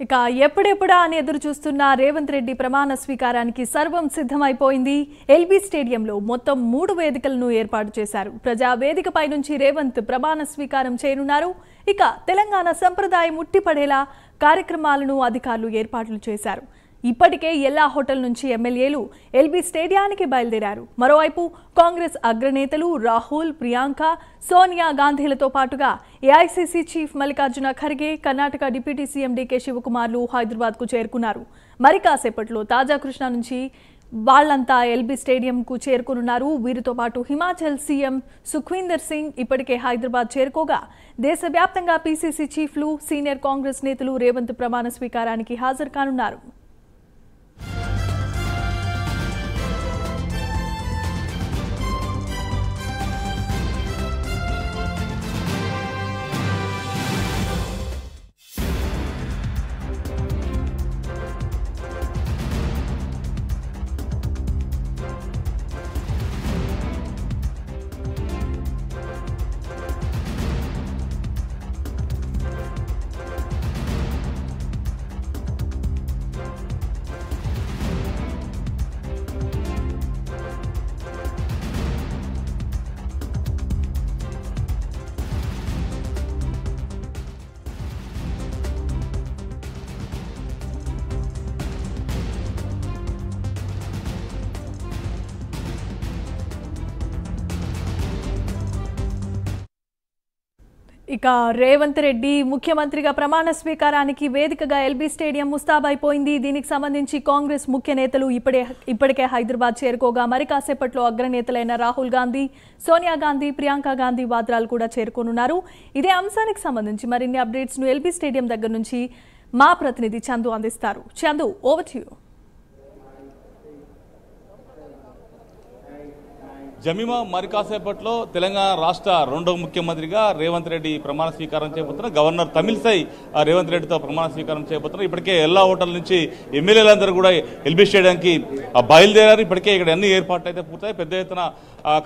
ఇక ఎప్పుడెప్పుడా అని ఎదురు చూస్తున్న రేవంత్ రెడ్డి ప్రమాణ స్వీకారానికి సర్వం సిద్ధమైపోయింది. ఎల్బీ స్టేడియంలో మొత్తం 3 వేదికలను ఏర్పాటు చేశారు. ప్రజా వేదికపై నుంచి రేవంత్ ప్రమాణ స్వీకారం చేయనున్నారు. ఇక తెలంగాణ సంప్రదాయం ఉట్టిపడేలా కార్యక్రమాలను అధికారులు ఏర్పాట్లు చేశారు. ఇప్పటికే ఎల్లా హోటల్ నుంచి ఎమ్మెల్యేలు ఎల్బీ స్టేడియానికి బయలుదేరారు. మరోవైపు కాంగ్రెస్ అగ్రనేతలు రాహుల్, ప్రియాంక, సోనియా గాంధీలతో పాటుగా AICC chief Mallikarjuna Kharge, Karnataka deputy CM DK శివకుమార్లు హైదరాబాద్కు చేరుకున్నారు. మరి కాసేపట్లో తాజా కృష్ణ నుంచి వాళ్లంతా ఎల్బీ స్టేడియంకు చేరుకున్నారు. వీరితో పాటు హిమాచల్ సీఎం సుఖ్వీందర్ సింగ్ ఇప్పటికే హైదరాబాద్ చేరుకోగా దేశవ్యాప్తంగా పీసీసీ చీఫ్లు, సీనియర్ కాంగ్రెస్ నేతలు రేవంత్ ప్రమాణ స్వీకారానికి హాజరు కానున్నారు. ఇక రేవంత్ రెడ్డి ముఖ్యమంత్రిగా ప్రమాణ స్వీకారానికి వేదికగా ఎల్బీ స్టేడియం ముస్తాబైపోయింది. దీనికి సంబంధించి కాంగ్రెస్ ముఖ్య నేతలు ఇప్పటికే హైదరాబాద్ చేరుకోగా మరి కాసేపట్లో అగ్రనేతలైన రాహుల్ గాంధీ, సోనియా గాంధీ, ప్రియాంక గాంధీ వాద్రాలు కూడా చేరుకోనున్నారు. ఇదే అంశానికి సంబంధించి మరిన్ని అప్డేట్స్ ను ఎల్బీ స్టేడియం దగ్గర నుంచి మా ప్రతినిధి చందు అందిస్తారు. Chandu, over to you. Jemimah, మరి కాసేపట్లో తెలంగాణ రాష్ట్ర రెండవ ముఖ్యమంత్రిగా రేవంత్ రెడ్డి ప్రమాణ స్వీకారం చేయబోతున్నారు. గవర్నర్ తమిళసై రేవంత్ రెడ్డితో ప్రమాణ స్వీకారం చేయబోతున్నారు. ఇప్పటికే ఎల్లా హోటల్ నుంచి ఎమ్మెల్యేలందరూ కూడా ఎల్బీ స్టేడియంకి బయలుదేరారు. ఇప్పటికే ఇక్కడ అన్ని ఏర్పాట్లు అయితే పూర్తయి పెద్ద ఎత్తున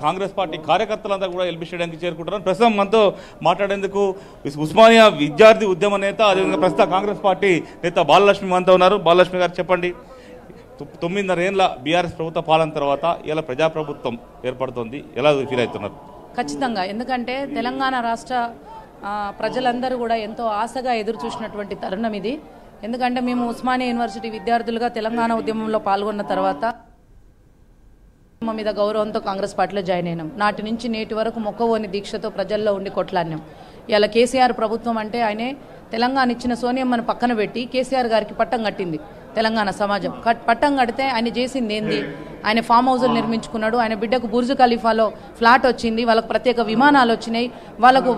కాంగ్రెస్ పార్టీ కార్యకర్తలంతా కూడా ఎల్బీ స్టేడియంకి చేరుకుంటున్నారు. ప్రస్తుతం మనతో మాట్లాడేందుకు ఉస్మానియా విద్యార్థి ఉద్యమ నేత, అదేవిధంగా ప్రస్తుత కాంగ్రెస్ పార్టీ నేత బాలలక్ష్మి మనతో ఉన్నారు. బాలలక్ష్మి గారు, చెప్పండి, 9.5 ఏళ్ల బీఆర్ఎస్ ప్రభుత్వ పాలన తర్వాత ఇలా ప్రజాప్రభుత్వం ఏర్పడుతుంది, ఎలా ఫీల్ అవుతున్నారు? ఖచ్చితంగా, ఎందుకంటే తెలంగాణ రాష్ట్ర ప్రజలందరూ కూడా ఎంతో ఆశగా ఎదురు చూసినటువంటి తరుణం ఇది. ఎందుకంటే మేము ఉస్మానియా యూనివర్సిటీ విద్యార్థులుగా తెలంగాణ ఉద్యమంలో పాల్గొన్న తర్వాత మీద గౌరవంతో కాంగ్రెస్ పార్టీలో జాయిన్ అయినాం. నాటి నుంచి నేటి వరకు మొక్కవోని దీక్షతో ప్రజల్లో ఉండి కొట్లాడినాం. ఇలా కేసీఆర్ ప్రభుత్వం అంటే ఆయనే తెలంగాణ ఇచ్చిన సోనియమ్మను పక్కన పెట్టి కేసీఆర్ గారికి పట్టం కట్టింది. తెలంగాణ సమాజం పట్టం కడితే ఆయన చేసింది ఏంది? ఆయన ఫామ్ హౌజులు నిర్మించుకున్నాడు. ఆయన బిడ్డకు బుర్జ్ ఖలీఫాలో ఫ్లాట్ వచ్చింది, వాళ్ళకు ప్రత్యేక విమానాలు వచ్చినాయి, వాళ్ళకు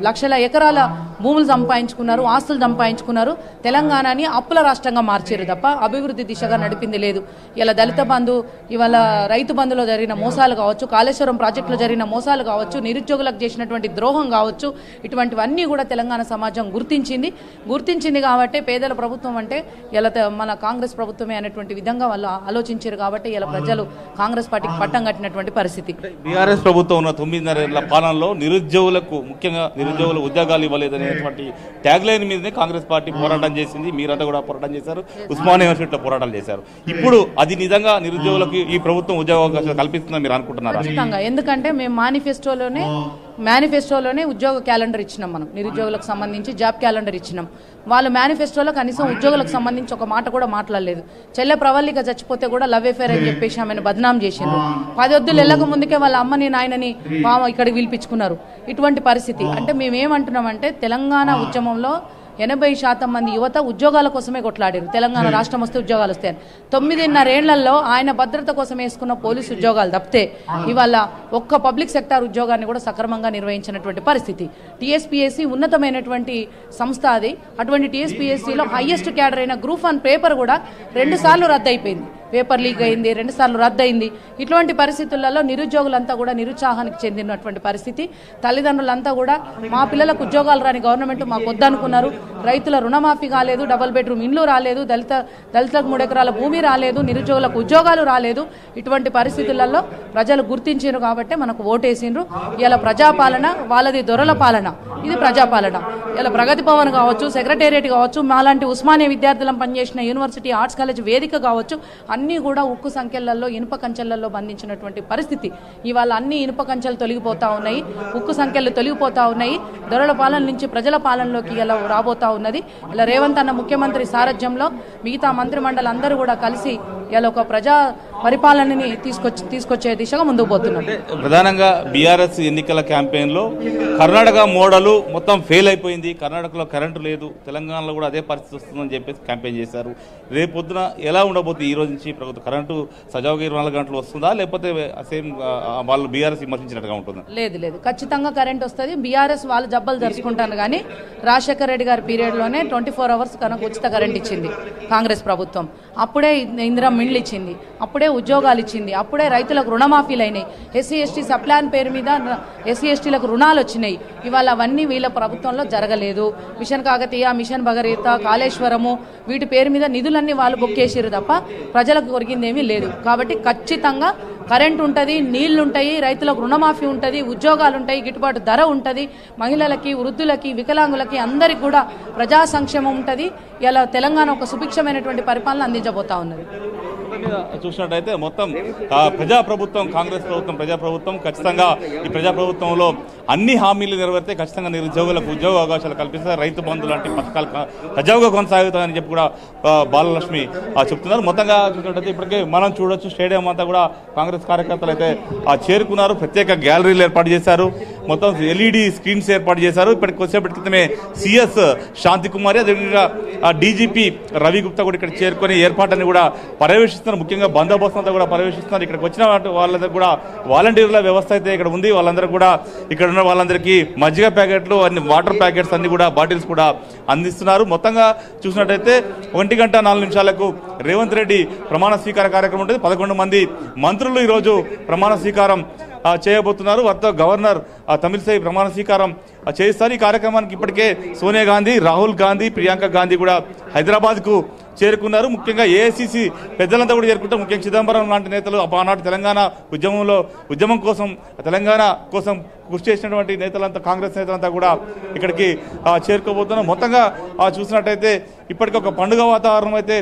లక్షల ఎకరాల భూములు సంపాదించుకున్నారు, ఆస్తులు సంపాదించుకున్నారు. తెలంగాణని అప్పుల రాష్ట్రంగా మార్చారు తప్ప అభివృద్ధి దిశగా నడిపింది లేదు. ఇలా దళిత బంధు, ఇవాళ రైతు బంధులో జరిగిన మోసాలు కావచ్చు, కాళేశ్వరం ప్రాజెక్టులో జరిగిన మోసాలు కావచ్చు, నిరుద్యోగులకు చేసినటువంటి ద్రోహం కావచ్చు, ఇటువంటివన్నీ కూడా తెలంగాణ సమాజం గుర్తించింది కాబట్టి పేదల ప్రభుత్వం అంటే ఇలా మన కాంగ్రెస్ ప్రభుత్వమే అనేటువంటి విధంగా వాళ్ళు ఆలోచించారు కాబట్టి ఇలా ప్రజలు కాంగ్రెస్ పార్టీకి పట్టం కట్టినటువంటి పరిస్థితి. బీఆర్ఎస్ ప్రభుత్వం ఉన్న 9.5 ఏళ్ల పాలనలో నిరుద్యోగులకు, ముఖ్యంగా నిరుద్యోగులు ఉద్యోగాలు ఇవ్వలేదనేటువంటి ట్యాగ్ లైన్ మీదనే కాంగ్రెస్ పార్టీ పోరాటం చేసింది. మీరంతా కూడా పోరాటం చేశారు, ఉస్మానియా యూనివర్సిటీలో పోరాటాలు చేశారు. ఇప్పుడు అది నిజంగా నిరుద్యోగులకు ఈ ప్రభుత్వం ఉద్యోగ అవకాశాలు కల్పిస్తుందని మీరు అనుకుంటున్నారు? ఖచ్చితంగా, ఎందుకంటే మేము మేనిఫెస్టోలోనే ఉద్యోగ క్యాలెండర్ ఇచ్చినాం. మనం నిరుద్యోగులకు సంబంధించి జాబ్ క్యాలెండర్ ఇచ్చినాం. వాళ్ళు మేనిఫెస్టోలో కనీసం ఉద్యోగులకు సంబంధించి ఒక మాట కూడా మాట్లాడలేదు. చెల్లె ప్రవల్లిక చచ్చిపోతే కూడా లవ్ అఫేర్ అని చెప్పేసి ఆమెను బద్నాం చేసిండ్రు. 10 వద్దులు వెళ్ళక ముందుకే వాళ్ళ అమ్మని నాయనని ఇక్కడికి పిలిపించుకున్నారు. ఇటువంటి పరిస్థితి అంటే మేమేమంటున్నామంటే తెలంగాణ ఉద్యమంలో 80% మంది యువత ఉద్యోగాల కోసమే కొట్లాడారు. తెలంగాణ రాష్ట్రం వస్తే ఉద్యోగాలు వస్తాయని 9.5 ఏళ్లలో ఆయన భద్రత కోసం వేసుకున్న పోలీసు ఉద్యోగాలు తప్పితే ఇవాళ ఒక్క పబ్లిక్ సెక్టార్ ఉద్యోగాన్ని కూడా సక్రమంగా నిర్వహించినటువంటి పరిస్థితి. టీఎస్పీఎస్సీ ఉన్నతమైనటువంటి సంస్థ అది. అటువంటి టీఎస్పీఎస్సీలో హైయెస్ట్ క్యాడర్ అయిన గ్రూప్ 1 పేపర్ కూడా 2 సార్లు రద్దయిపోయింది. పేపర్ లీక్ అయింది, 2 సార్లు రద్దయింది. ఇటువంటి పరిస్థితులలో నిరుద్యోగులంతా కూడా నిరుత్సాహానికి చెందినటువంటి పరిస్థితి. తల్లిదండ్రులంతా కూడా మా పిల్లలకు ఉద్యోగాలు రాని గవర్నమెంట్ మాకు వద్దనుకున్నారు. రైతుల రుణమాఫీ కాలేదు, డబుల్ బెడ్రూమ్ ఇండ్లు రాలేదు, దళితులకు 3 ఎకరాల భూమి రాలేదు, నిరుద్యోగులకు ఉద్యోగాలు రాలేదు. ఇటువంటి పరిస్థితులలో ప్రజలు గుర్తించారు కాబట్టి మనకు ఓటేసిండ్రు. ఇలా ప్రజాపాలన, వాళ్ళది దొరల పాలన, ఇది ప్రజాపాలన. ఇలా ప్రగతి భవన్ కావచ్చు, సెక్రటేరియట్ కావచ్చు, మాలాంటి ఉస్మానియా విద్యార్థులను పనిచేసిన యూనివర్సిటీ ఆర్ట్స్ కాలేజ్ వేదిక కావచ్చు, అన్నీ కూడా ఉక్కు సంఖ్యలలో, ఇనుప కంచెలలో బంధించినటువంటి పరిస్థితి. ఇవాళ అన్ని ఇనుప కంచెలు తొలగిపోతా ఉన్నాయి, ఉక్కు సంఖ్యలు తొలగిపోతా ఉన్నాయి. దొరల పాలన నుంచి ప్రజల పాలనలోకి ఇలా రాబోతా ఉన్నది. ఇలా రేవంత్ అన్న ముఖ్యమంత్రి సారథ్యంలో మిగతా మంత్రిమండలి అందరూ కూడా కలిసి ఇలా ఒక ప్రజా పరిపాలనని తీసుకొచ్చే దిశగా ముందుకు పోతున్నాం. ప్రధానంగా బీఆర్ఎస్ ఎన్నికల క్యాంపెయిన్ లో కర్ణాటక మోడల్ మొత్తం ఫెయిల్ అయిపోయింది, కర్ణాటకలో కరెంటు లేదు, తెలంగాణలో కూడా అదే పరిస్థితి వస్తుందని చెప్పేసి క్యాంపెయిన్ చేశారు. రేపు పొద్దున ఎలా ఉండబోతుంది? ఈ రోజు నుంచి ప్రభుత్వం కరెంటు సజావుగా 24 గంటలు వస్తుందా, లేకపోతే సేమ్ వాళ్ళు బీఆర్ఎస్ విమర్శించినట్టుగా ఉంటుందా? లేదు, ఖచ్చితంగా కరెంట్ వస్తుంది. బీఆర్ఎస్ వాళ్ళు జబ్బలు జరుచుకుంటారు. కానీ రాజశేఖర రెడ్డి గారి పీరియడ్ లోనే 24 అవర్స్ కనుక ఉచిత కరెంట్ ఇచ్చింది కాంగ్రెస్ ప్రభుత్వం. అప్పుడే ఇందిరా మిండ్లు ఇచ్చింది, అప్పుడే ఉద్యోగాలు ఇచ్చింది, అప్పుడే రైతులకు రుణమాఫీలు అయినాయి, ఎస్సీ ఎస్టీ సప్లాన్ పేరు మీద ఎస్సీ ఎస్టీలకు రుణాలు వచ్చినాయి. ఇవాళ అవన్నీ వీళ్ళ ప్రభుత్వంలో జరగలేదు. మిషన్ కాకతీయ, మిషన్ భగీరథ, కాళేశ్వరము వీటి పేరు మీద నిధులన్నీ వాళ్ళు బొక్కేసారు తప్ప ప్రజలకు కొరిగిందేమీ లేదు. కాబట్టి ఖచ్చితంగా కరెంట్ ఉంటుంది, నీళ్లుంటాయి, రైతులకు రుణమాఫీ ఉంటుంది, ఉద్యోగాలు ఉంటాయి, గిట్టుబాటు ధర ఉంటుంది, మహిళలకి, వృద్ధులకి, వికలాంగులకి అందరికి కూడా ప్రజా సంక్షేమం ఉంటుంది. ఇలా తెలంగాణ ఒక సుభిక్షమైనటువంటి పరిపాలన అందించబోతా ఉన్నది. చూసినట్టయితే మొత్తం ప్రజాప్రభుత్వం, కాంగ్రెస్ ప్రభుత్వం ప్రజాప్రభుత్వం. ఖచ్చితంగా ఈ ప్రజాప్రభుత్వంలో అన్ని హామీలు నెరవేరితే ఖచ్చితంగా నిరుద్యోగులకు ఉద్యోగ అవకాశాలు కల్పిస్తారు, రైతు బంధు లాంటి పథకాలు సజావుగా కొనసాగుతాయని చెప్పి కూడా బాలలక్ష్మి చెప్తున్నారు. మొత్తంగా చూసినట్టయితే ఇప్పటికే మనం చూడొచ్చు, స్టేడియం అంతా కూడా కాంగ్రెస్ కార్యకర్తలు అయితే చేరుకున్నారు. ప్రత్యేక గ్యాలరీలు ఏర్పాటు చేశారు, మొత్తం ఎల్ఈడి స్క్రీన్స్ ఏర్పాటు చేశారు. ఇప్పటికి వచ్చేపటి క్రితమే సిఎస్ శాంతికుమారి, అదేవిధంగా డీజీపీ రవి గుప్తా కూడా ఇక్కడ చేరుకొని ఏర్పాట్లని కూడా పర్యవేక్షిస్తున్నారు. ముఖ్యంగా బందోబస్తు అంతా కూడా పర్యవేక్షిస్తున్నారు. ఇక్కడికి వచ్చిన వాళ్ళందరూ కూడా వాలంటీర్ల వ్యవస్థ అయితే ఇక్కడ ఉంది. వాళ్ళందరూ కూడా ఇక్కడ ఉన్న వాళ్ళందరికీ మజ్జిగ ప్యాకెట్లు, అన్ని వాటర్ ప్యాకెట్స్ అన్ని కూడా బాటిల్స్ కూడా అందిస్తున్నారు. మొత్తంగా చూసినట్టయితే 1:04 రేవంత్ రెడ్డి ప్రమాణ స్వీకార కార్యక్రమం ఉంటుంది. 11 మంది మంత్రులు ఈరోజు ప్రమాణ స్వీకారం చేయబోతున్నారు. వారితో గవర్నర్ తమిళిసై ప్రమాణ స్వీకారం చేయిస్తారు. ఈ కార్యక్రమానికి ఇప్పటికే సోనియా గాంధీ, రాహుల్ గాంధీ, ప్రియాంక గాంధీ కూడా హైదరాబాద్కు చేరుకున్నారు. ముఖ్యంగా ఏఐసిసి పెద్దలంతా కూడా చేరుకుంటారు. ముఖ్యంగా చిదంబరం లాంటి నేతలు, ఆనాటి తెలంగాణ ఉద్యమం కోసం, తెలంగాణ కోసం కృషి చేసినటువంటి నేతలంతా, కాంగ్రెస్ నేతలంతా కూడా ఇక్కడికి చేరుకోబోతున్నారు. మొత్తంగా చూసినట్టయితే ఇప్పటికీ ఒక పండుగ వాతావరణం అయితే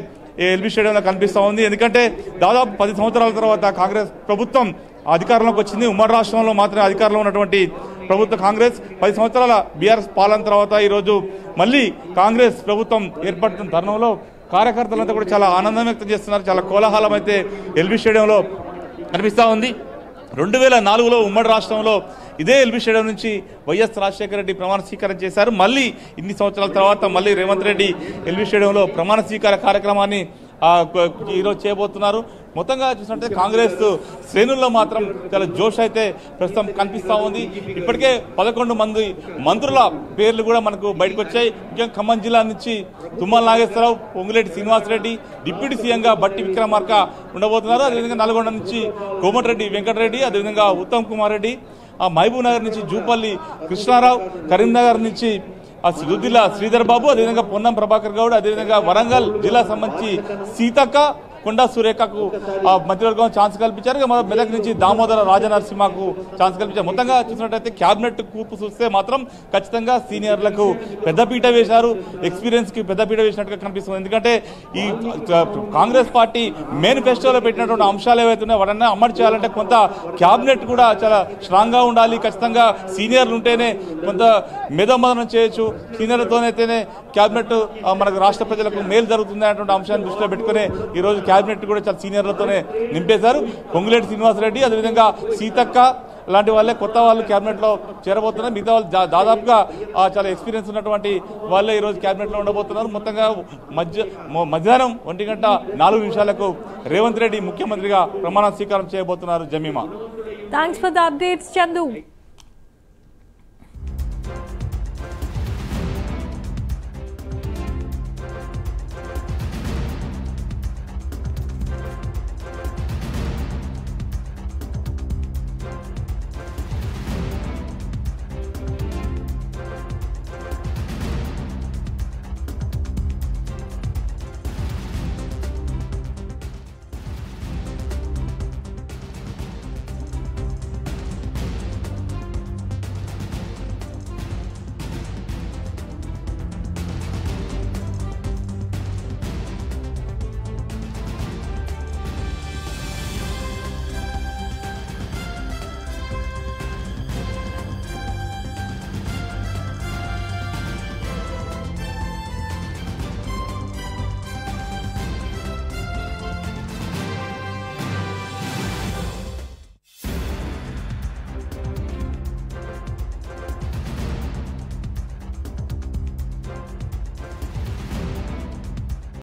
ఎల్బీ స్టేడియంలో కనిపిస్తూ ఉంది. ఎందుకంటే దాదాపు 10 సంవత్సరాల తర్వాత కాంగ్రెస్ ప్రభుత్వం అధికారంలోకి వచ్చింది. ఉమ్మడి రాష్ట్రంలో మాత్రమే అధికారంలో ఉన్నటువంటి ప్రభుత్వ కాంగ్రెస్ 10 సంవత్సరాల బీఆర్ఎస్ పాలన తర్వాత ఈరోజు మళ్ళీ కాంగ్రెస్ ప్రభుత్వం ఏర్పడుతున్న తరుణంలో కార్యకర్తలంతా కూడా చాలా ఆనందం వ్యక్తం చేస్తున్నారు. చాలా కోలాహలం అయితే ఎల్బీ స్టేడియంలో కనిపిస్తూ ఉంది. 2004లో ఉమ్మడి రాష్ట్రంలో ఇదే ఎల్బీ స్టేడియం నుంచి వైఎస్ రాజశేఖర రెడ్డి ప్రమాణ స్వీకారం చేశారు. మళ్ళీ ఇన్ని సంవత్సరాల తర్వాత మళ్ళీ రేవంత్ రెడ్డి ఎల్బీ స్టేడియంలో ప్రమాణ స్వీకార కార్యక్రమాన్ని ఈరోజు చేయబోతున్నారు. మొత్తంగా చూసినట్టే కాంగ్రెస్ శ్రేణుల్లో మాత్రం చాలా జోష్ అయితే ప్రస్తుతం కనిపిస్తూ ఉంది. ఇప్పటికే 11 మంది మంత్రుల పేర్లు కూడా మనకు బయటకు వచ్చాయి. ముఖ్యంగా ఖమ్మం జిల్లా నుంచి తుమ్మల నాగేశ్వరరావు, పొంగులేటి శ్రీనివాసరెడ్డి, డిప్యూటీ సీఎంగా బట్టి విక్రమార్క ఉండబోతున్నారు. అదేవిధంగా నల్గొండ నుంచి కోమటిరెడ్డి వెంకటరెడ్డి, అదేవిధంగా ఉత్తమ్ కుమార్ రెడ్డి, మహబూబ్ నగర్ నుంచి జూపల్లి కృష్ణారావు, కరీంనగర్ నుంచి రుద్దిల్ల శ్రీధర్ బాబు, అదేవిధంగా పొన్నం ప్రభాకర్ గౌడ్, అదేవిధంగా వరంగల్ జిల్లా సంబంధించి సీతక్క, కొండా సురేఖకు మంత్రివర్గం ఛాన్స్ కల్పించారు. మెదక్ నుంచి దామోదర రాజనరసింహకు ఛాన్స్ కల్పించారు. మొత్తంగా చూసినట్టయితే క్యాబినెట్ కూర్పు చూస్తే మాత్రం ఖచ్చితంగా సీనియర్లకు పెద్దపీట వేశారు, ఎక్స్పీరియన్స్ కి పెద్దపీట వేసినట్టుగా కనిపిస్తుంది. ఎందుకంటే ఈ కాంగ్రెస్ పార్టీ మేనిఫెస్టోలో పెట్టినటువంటి అంశాలు ఏవైతే ఉన్నాయో వాటన్నా అమలు చేయాలంటే కొంత క్యాబినెట్ కూడా చాలా స్ట్రాంగ్ గా ఉండాలి. ఖచ్చితంగా సీనియర్లు ఉంటేనే కొంత మేధోమదనం చేయొచ్చు. సీనియర్లతోనైతేనే క్యాబినెట్ మనకు రాష్ట్ర ప్రజలకు మేలు జరుగుతుంది అనేటువంటి అంశాన్ని దృష్టిలో పెట్టుకునే ఈ రోజు క్యాబినెట్ కూడా చాలా సీనియర్లతోనే నింపేశారు. పొంగులేటి శ్రీనివాసరెడ్డి, అదేవిధంగా సీతక్క లాంటి వాళ్ళే కొత్త వాళ్ళు క్యాబినెట్ లో చేరబోతున్నారు. మిగతా వాళ్ళు దాదాపుగా చాలా ఎక్స్పీరియన్స్ ఉన్నటువంటి వాళ్ళే ఈ రోజు క్యాబినెట్ లో ఉండబోతున్నారు. మొత్తంగా మధ్యాహ్నం 1:04 రేవంత్ రెడ్డి ముఖ్యమంత్రిగా ప్రమాణ స్వీకారం చేయబోతున్నారు. Jemimah, thanks for the updates Chandu.